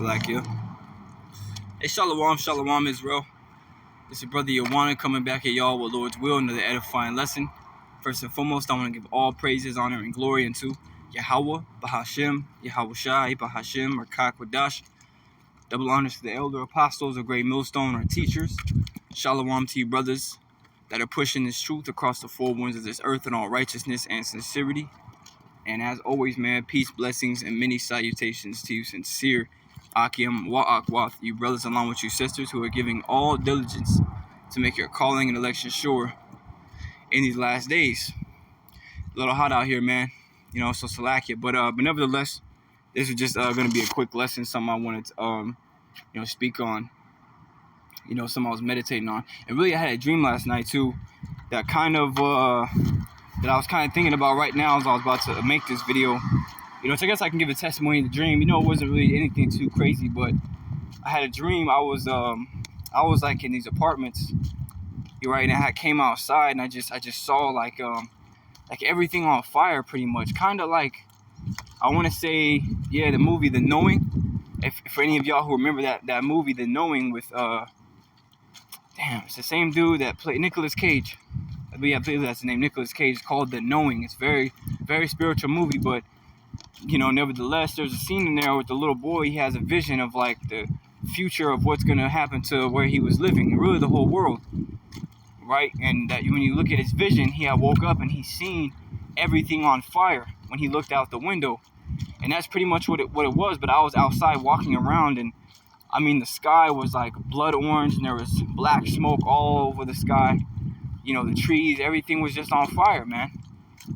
Salakia. Hey, Shalom, Shalom, Israel. This is Brother Yawana coming back at y'all with Lord's will, another edifying lesson. First and foremost, I want to give all praises, honor, and glory unto Yahweh, Bahashem, Yahweh Shai, Bahashem, or Kakwadash. Double honors to the elder apostles of Great Millstone, our teachers. Shalom to you brothers that are pushing this truth across the four winds of this earth in all righteousness and sincerity. And as always, man, peace, blessings, and many salutations to you sincere Akim Wa'akwath, you brothers along with you sisters who are giving all diligence to make your calling and election sure in these last days. A little hot out here, man. So Salakia. But nevertheless, this is just going to be a quick lesson, something I wanted to, speak on. Something I was meditating on. And really, I had a dream last night, too, that that I was kind of thinking about right now as I was about to make this video. So I guess I can give a testimony of the dream. It wasn't really anything too crazy, but I had a dream. I was like in these apartments, right? And I came outside and I just saw like everything on fire, pretty much. Kind of like, I want to say, the movie The Knowing. If for any of y'all who remember that movie, The Knowing, with it's the same dude that played Nicolas Cage. I believe that's the name, Nicolas Cage. It's called The Knowing. It's very, very spiritual movie, but nevertheless, there's a scene in there with the little boy. He has a vision of like the future of what's going to happen to where he was living, and really the whole world, right? And that when you look at his vision, he had woke up and he's seen everything on fire when he looked out the window, and that's pretty much what it was. But I was outside walking around, and the sky was like blood orange, and there was black smoke all over the sky. The trees, everything was just on fire, man.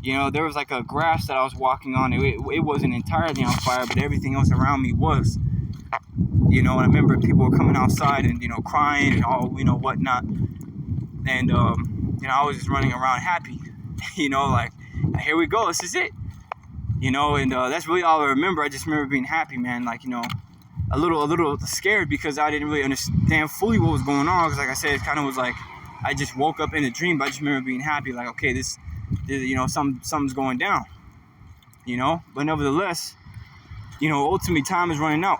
There was like a grass that I was walking on. It wasn't entirely on fire, but everything else around me was. And I remember people were coming outside and, crying and all, whatnot. And, I was just running around happy, like, here we go, this is it. And that's really all I remember. I just remember being happy, man. Like, a little scared because I didn't really understand fully what was going on. Because like I said, it kind of was like, I just woke up in a dream, but I just remember being happy, like, okay, this something's going down, but nevertheless, ultimately time is running out.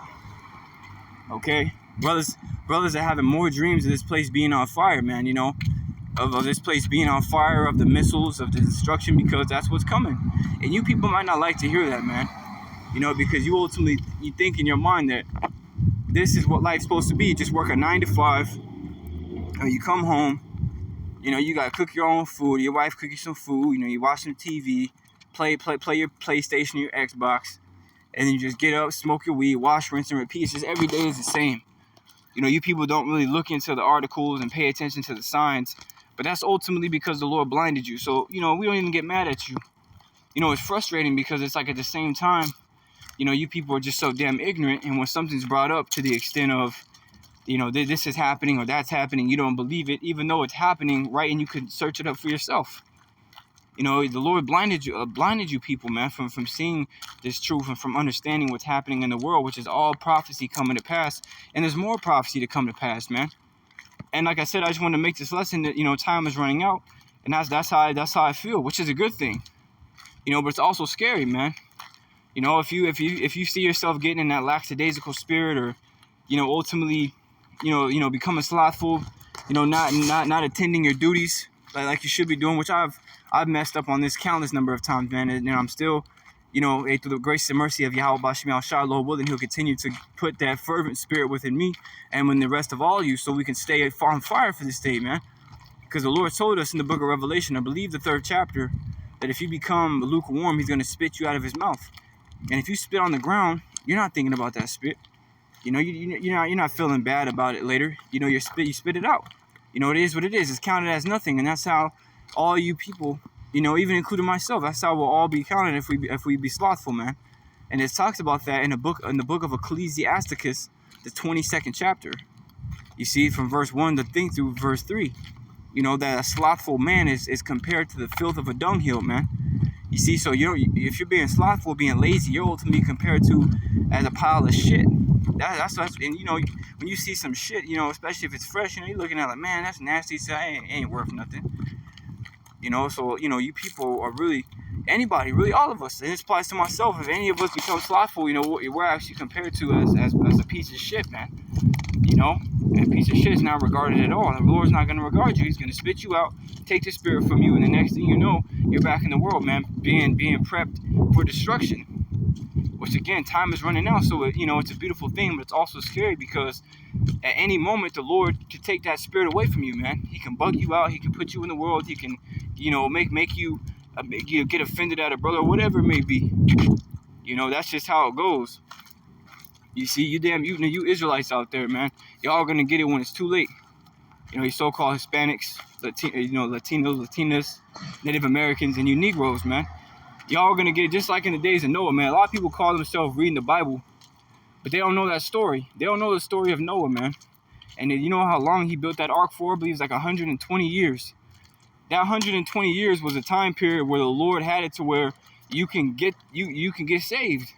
Okay, brothers are having more dreams of this place being on fire, man, of this place being on fire, of the missiles, of the destruction, because that's what's coming. And you people might not like to hear that, man, because you think in your mind that this is what life's supposed to be. Just work a 9 to 5, and you come home. You gotta cook your own food. Your wife cook you some food. You watch some TV, play your PlayStation, your Xbox, and then you just get up, smoke your weed, wash, rinse, and repeat. It's just every day is the same. You people don't really look into the articles and pay attention to the signs, but that's ultimately because the Lord blinded you. So we don't even get mad at you. It's frustrating because it's like at the same time, you people are just so damn ignorant, and when something's brought up to the extent of this is happening or that's happening, you don't believe it, even though it's happening, right? And you could search it up for yourself. The Lord blinded you people, man, from seeing this truth and from understanding what's happening in the world, which is all prophecy coming to pass. And there's more prophecy to come to pass, man. And like I said, I just want to make this lesson that, time is running out. And that's how I feel, which is a good thing. But it's also scary, man. If you see yourself getting in that lackadaisical spirit, or, ultimately, becoming slothful, not attending your duties like you should be doing, which I've messed up on this countless number of times, man. And I'm still, through the grace and mercy of Yahweh Bashem Al-Shah, Lord willing, He'll continue to put that fervent spirit within me and with the rest of all you, so we can stay on fire for this day, man. Because the Lord told us in the book of Revelation, I believe the 3rd chapter, that if you become lukewarm, He's going to spit you out of His mouth. And if you spit on the ground, you're not thinking about that spit. You're not feeling bad about it later. You spit it out. It is what it is. It's counted as nothing, and that's how all you people, even including myself, that's how we'll all be counted if we be slothful, man. And it talks about that in the book of Ecclesiasticus, the 22nd chapter. You see, from verse 1 to through verse 3. That a slothful man is compared to the filth of a dunghill, man. You see, so if you're being slothful, being lazy, you're ultimately compared to as a pile of shit. That's and when you see some shit, especially if it's fresh, you're looking at it like, man, that's nasty, so it ain't worth nothing. So you people are really Anybody, really, all of us. And this applies to myself. If any of us become slothful, you know, we're actually compared to as a piece of shit, man. You know, and a piece of shit is not regarded at all. And the Lord's not going to regard you. He's going to spit you out, take the spirit from you, and the next thing you know, you're back in the world, man, being prepped for destruction. Which again, time is running out, so you know, it's a beautiful thing, but it's also scary because at any moment the Lord can take that spirit away from you, man. He can bug you out. He can put you in the world. He can, you know, make you get offended at a brother or whatever it may be. You know, that's just how it goes. You see, you Israelites out there, man, y'all gonna get it when it's too late. You know, you so-called Hispanics, Latinas, Native Americans, and you Negroes, man. Y'all gonna get it just like in the days of Noah, man. A lot of people call themselves reading the Bible, but they don't know that story. They don't know the story of Noah, man. And you know how long he built that ark for? I believe it's like 120 years. That 120 years was a time period where the Lord had it to where you can get saved.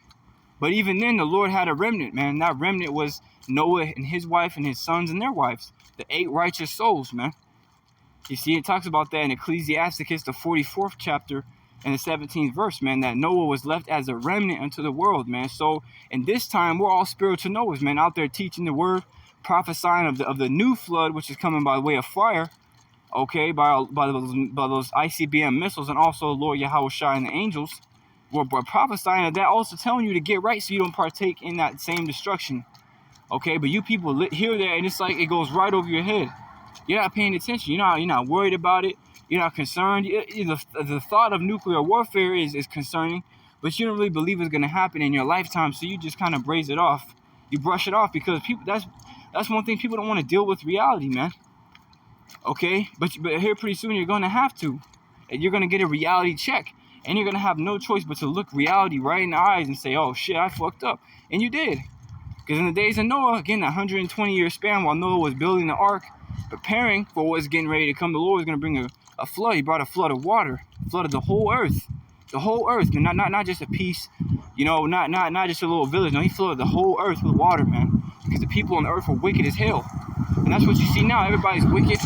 But even then, the Lord had a remnant, man. That remnant was Noah and his wife and his sons and their wives, the 8 righteous souls, man. You see, it talks about that in Ecclesiasticus, the 44th chapter and the 17th verse, man, that Noah was left as a remnant unto the world, man. So in this time, we're all spiritual Noahs, man, out there teaching the word, prophesying of the new flood, which is coming by way of fire, okay, by those ICBM missiles, and also Lord Yahushua and the angels. We're prophesying of that, also telling you to get right so you don't partake in that same destruction. Okay, but you people hear that and it's like it goes right over your head. You're not paying attention. You're not worried about it. You're not concerned. The thought of nuclear warfare is concerning, but you don't really believe it's going to happen in your lifetime, so you just kind of braze it off. You brush it off because people. That's one thing, people don't want to deal with reality, man. Okay, but here pretty soon you're going to have to. And you're going to get a reality check. And you're going to have no choice but to look reality right in the eyes and say, oh, shit, I fucked up. And you did. Because in the days of Noah, again, that 120-year span while Noah was building the ark, preparing for what's getting ready to come, the Lord was going to bring a flood. He brought a flood of water, flooded the whole earth. The whole earth, man, not just a piece, you know, not just a little village. No, he flooded the whole earth with water, man. Because the people on the earth were wicked as hell. And that's what you see now. Everybody's wicked.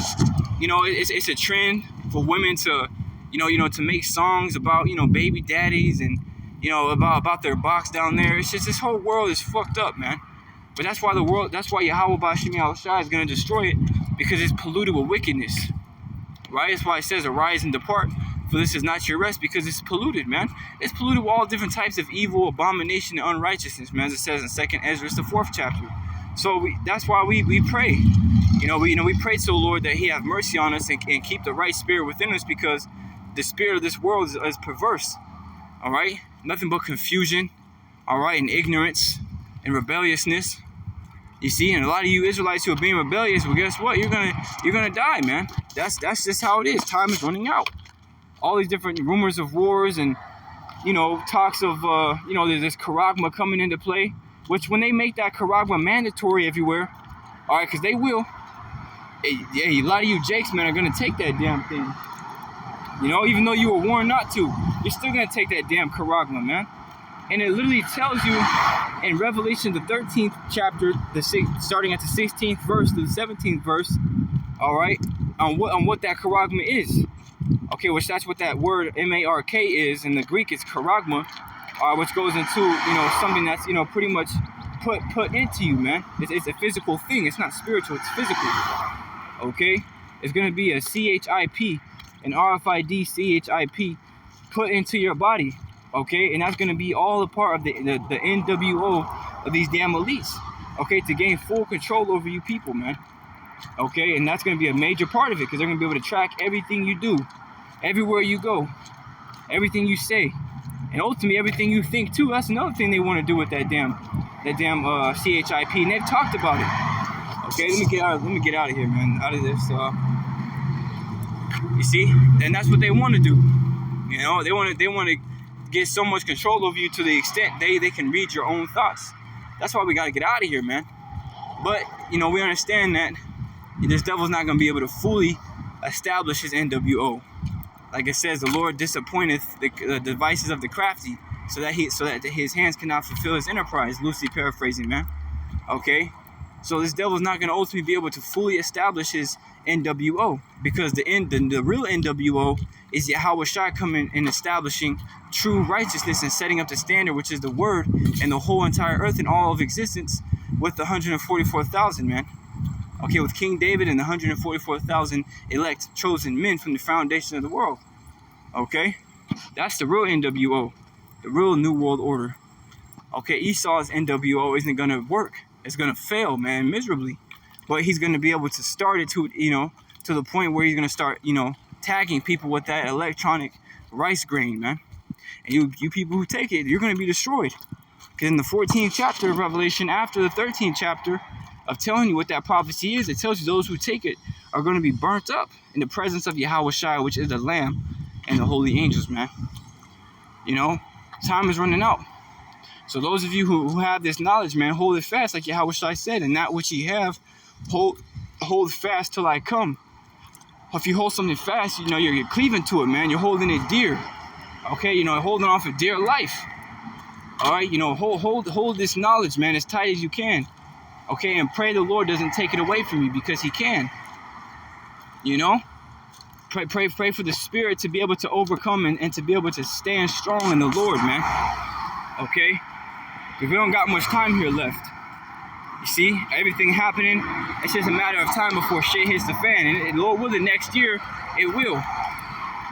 You know, it's a trend for women to... You know, to make songs about, you know, baby daddies and, you know, about their box down there. It's just this whole world is fucked up, man. But that's why Yahweh Bashim Yahushua is going to destroy it, because it's polluted with wickedness, right? That's why it says, arise and depart, for this is not your rest, because it's polluted, man. It's polluted with all different types of evil, abomination, and unrighteousness, man, as it says in 2nd Ezra, the 4th chapter. So that's why we pray. You know, we pray to the Lord that he have mercy on us and keep the right spirit within us, because the spirit of this world is perverse, all right? Nothing but confusion, all right, and ignorance and rebelliousness. You see, and a lot of you Israelites who are being rebellious, well, guess what? You're gonna die, man. That's just how it is. Time is running out. All these different rumors of wars and, you know, talks of, you know, there's this charagma coming into play, which when they make that charagma mandatory everywhere, all right, because they will, a lot of you Jakes, man, are gonna take that damn thing. You know, even though you were warned not to, you're still going to take that damn charagma, man. And it literally tells you in Revelation, the 13th chapter, starting at the 16th verse to the 17th verse, all right, on what that charagma is. Okay, which that's what that word M-A-R-K is. In the Greek, it's charagma, which goes into, you know, something that's, you know, pretty much put into you, man. It's a physical thing. It's not spiritual. It's physical. Okay? It's going to be a CHIP. An RFID CHIP put into your body, okay? And that's going to be all a part of the NWO of these damn elites, okay? To gain full control over you people, man, okay? And that's going to be a major part of it, because they're going to be able to track everything you do, everywhere you go, everything you say, and ultimately everything you think too. That's another thing they want to do with that damn CHIP, and they've talked about it. Okay, let me get out of here, man, out of this. You see, and that's what they want to do. You know, they want to get so much control over you to the extent they can read your own thoughts. That's why we got to get out of here, man. But you know, we understand that this devil's not going to be able to fully establish his NWO. Like it says, the Lord disappointeth the devices of the crafty, so that his hands cannot fulfill his enterprise. Loosely paraphrasing, man. Okay. So this devil's not going to ultimately be able to fully establish his NWO, because the real NWO is Yahweh Shai coming and establishing true righteousness and setting up the standard, which is the word and the whole entire earth and all of existence, with the 144,000, man. Okay, with King David and the 144,000 elect chosen men from the foundation of the world. Okay, that's the real NWO, the real New World Order. Okay, Esau's NWO isn't gonna work. It's gonna fail, man, miserably. But he's gonna be able to start it to, to the point where he's gonna start, tagging people with that electronic rice grain, man. And you people who take it, you're gonna be destroyed. Because in the 14th chapter of Revelation, after the 13th chapter of telling you what that prophecy is, it tells you those who take it are going to be burnt up in the presence of Yahweh Shai, which is the Lamb and the holy angels, man. Time is running out. So those of you who have this knowledge, man, hold it fast, like Yahweh Shai said, and that which ye have, hold fast till I come. If you hold something fast, you're cleaving to it, man. You're holding it dear. Okay, holding on for dear life. All right, hold this knowledge, man, as tight as you can. Okay, and pray the Lord doesn't take it away from you, because he can. Pray for the Spirit to be able to overcome and to be able to stand strong in the Lord, man. Okay? Because we don't got much time here left. You see, everything happening, it's just a matter of time before shit hits the fan. And Lord willing, next year, it will.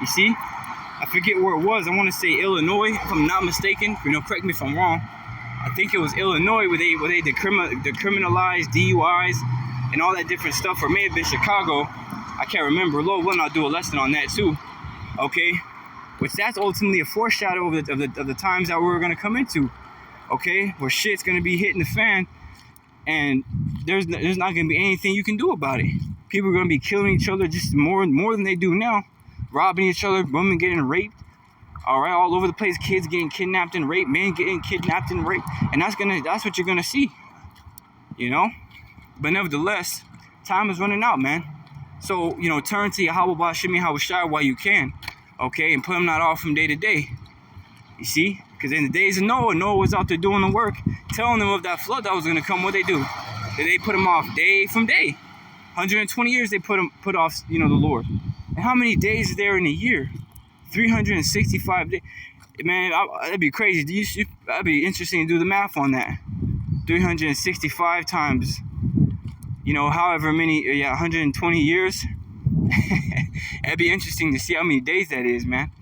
You see? I forget where it was. I want to say Illinois, if I'm not mistaken. Correct me if I'm wrong. I think it was Illinois where they decriminalized DUIs and all that different stuff, or it may have been Chicago. I can't remember. Lord willing, I'll do a lesson on that too. Okay, which that's ultimately a foreshadow of the times that we're gonna come into. Okay, where shit's gonna be hitting the fan, and there's not gonna be anything you can do about it. People are gonna be killing each other just more than they do now, robbing each other, women getting raped. All right, all over the place, kids getting kidnapped and raped, men getting kidnapped and raped, and that's what you're gonna see, But nevertheless, time is running out, man. So turn to Yahweh Ba'Shem Yahweh Shai while you can, okay, and put him not off from day to day. You see, because in the days of Noah was out there doing the work, telling them of that flood that was gonna come. What they do? They put him off day from day. 120 years they put off, the Lord. And how many days is there in a year? 365 days. Man, that'd be crazy. That'd be interesting to do the math on that. 365 times, however many, 120 years. That'd be interesting to see how many days that is, man.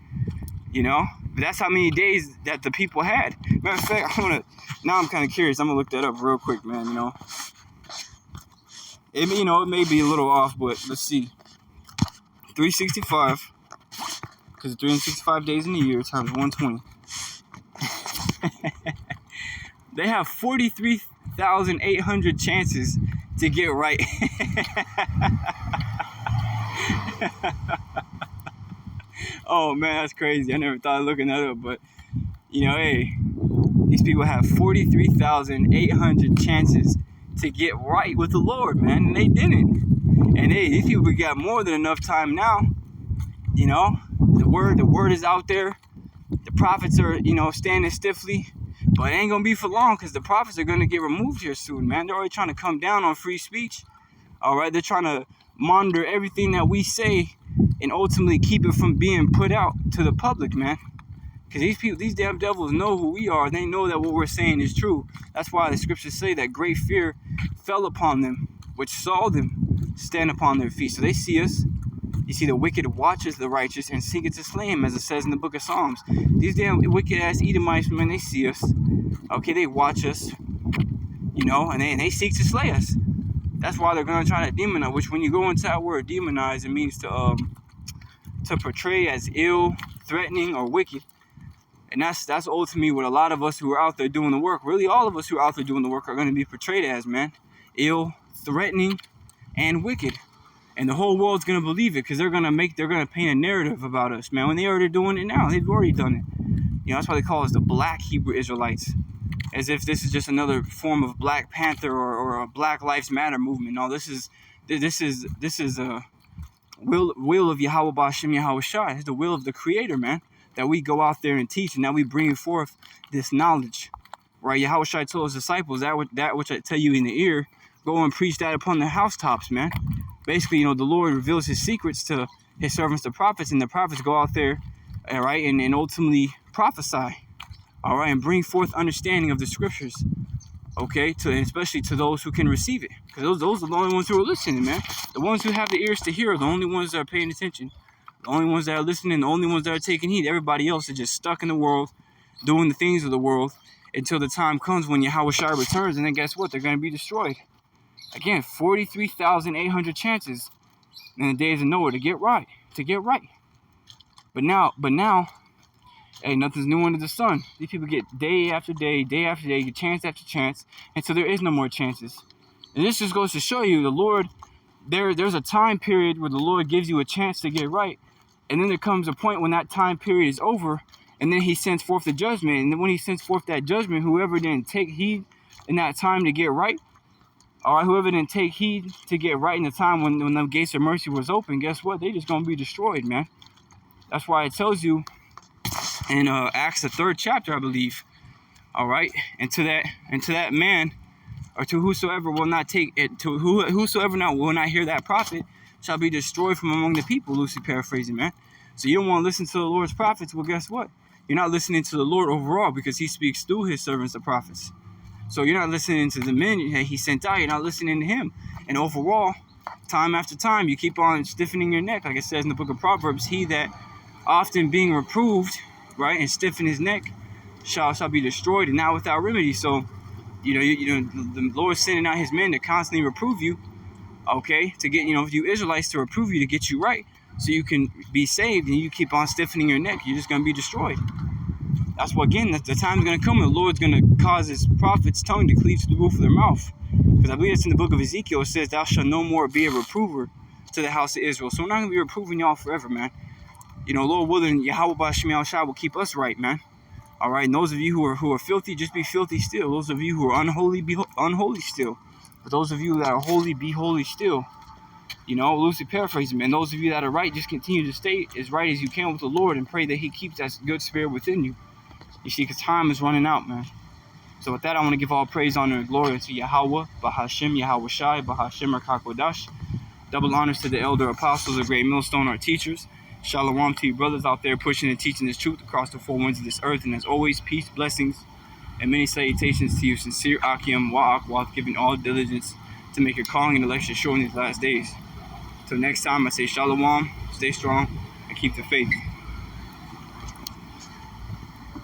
But that's how many days that the people had. Matter of fact, now I'm kind of curious. I'm gonna look that up real quick, man. It may be a little off, but let's see. 365. Because 365 days in a year times 120. They have 43,800 chances to get right. Oh man, that's crazy. I never thought of looking that up, but hey, these people have 43,800 chances to get right with the Lord, man, and they didn't. And hey, these people got more than enough time now. The word is out there. The prophets are, standing stiffly, but it ain't gonna be for long, because the prophets are gonna get removed here soon, man. They're already trying to come down on free speech. All right, they're trying to monitor everything that we say and ultimately keep it from being put out to the public, man. Because these damn devils know who we are. They know that what we're saying is true. That's why the scriptures say that great fear fell upon them, which saw them stand upon their feet. So they see us. You see, the wicked watches the righteous and seeketh to slay him, as it says in the book of Psalms. These damn wicked-ass Edomites, man, they see us. Okay, they watch us, and they seek to slay us. That's why they're going to try to demonize, which when you go into that word demonize, it means to portray as ill, threatening, or wicked. And that's ultimately what a lot of us who are out there doing the work, really all of us who are out there doing the work, are going to be portrayed as, man. Ill, threatening, and wicked. And the whole world's going to believe it, because they're going to paint a narrative about us, man. When they already doing it now, they've already done it. That's why they call us the Black Hebrew Israelites. As if this is just another form of Black Panther or a Black Lives Matter movement. No, this is a will of Yahweh Ba'Shem Yahweh Shai. It's the will of the Creator, man. That we go out there and teach, and that we bring forth this knowledge. Right? Yahweh Shai told his disciples, that which I tell you in the ear, go and preach that upon the housetops, man. basically, the Lord reveals his secrets to his servants, the prophets, and the prophets go out there, all right, and ultimately prophesy, all right, and bring forth understanding of the scriptures, okay, especially to those who can receive it, because those are the only ones who are listening, man. The ones who have the ears to hear are the only ones that are paying attention, the only ones that are listening, the only ones that are taking heed. Everybody else is just stuck in the world, doing the things of the world, until the time comes when Yahweh Shai returns, and then guess what? They're going to be destroyed. Again, 43,800 chances in the days of Noah to get right. But now, hey, nothing's new under the sun. These people get day after day, get chance after chance, until there is no more chances. And this just goes to show you the Lord, there's a time period where the Lord gives you a chance to get right, and then there comes a point when that time period is over, and then he sends forth the judgment. And then when he sends forth that judgment, whoever didn't take heed in that time to get right, all right, whoever didn't take heed to get right in the time when the gates of mercy was open, guess what? They just going to be destroyed, man. That's why it tells you in Acts, the 3rd chapter, I believe, all right, and to that man, or to whosoever will not take it, to whosoever will not hear that prophet, shall be destroyed from among the people, loosely paraphrasing, man. So you don't want to listen to the Lord's prophets. Well, guess what? You're not listening to the Lord overall, because he speaks through his servants, the prophets. So you're not listening to the men he sent out. You're not listening to him. And overall, time after time, you keep on stiffening your neck. Like it says in the book of Proverbs, he that often being reproved, right, and stiffen his neck shall be destroyed, and not without remedy. So, the Lord's sending out his men to constantly reprove you, okay, to get, you Israelites to reprove you, to get you right, so you can be saved, and you keep on stiffening your neck, you're just going to be destroyed. That's what, again, the time's going to come when the Lord's going to cause his prophet's tongue to cleave to the roof of their mouth. Because I believe it's in the book of Ezekiel, it says, thou shalt no more be a reprover to the house of Israel. So we're not going to be reproving y'all forever, man. Lord willing, Yahweh B'Shem Yahushua will keep us right, man. All right, and those of you who are filthy, just be filthy still. Those of you who are unholy, be unholy still. But those of you that are holy, be holy still. Loosely paraphrasing, man. Those of you that are right, just continue to stay as right as you can with the Lord and pray that he keeps that good spirit within you. You see, because time is running out, man. So with that, I want to give all praise, honor, and glory to Yahweh, B'Hashem, Yahweh Shai, B'Hashem, Rakakodash. Double honors to the elder apostles of Great Millstone, our teachers. Shalom to you brothers out there pushing and teaching this truth across the four winds of this earth. And as always, peace, blessings, and many salutations to you, sincere Akim Wa'ak, giving all diligence to make your calling and election sure in these last days. Till next time, I say Shalom, stay strong, and keep the faith.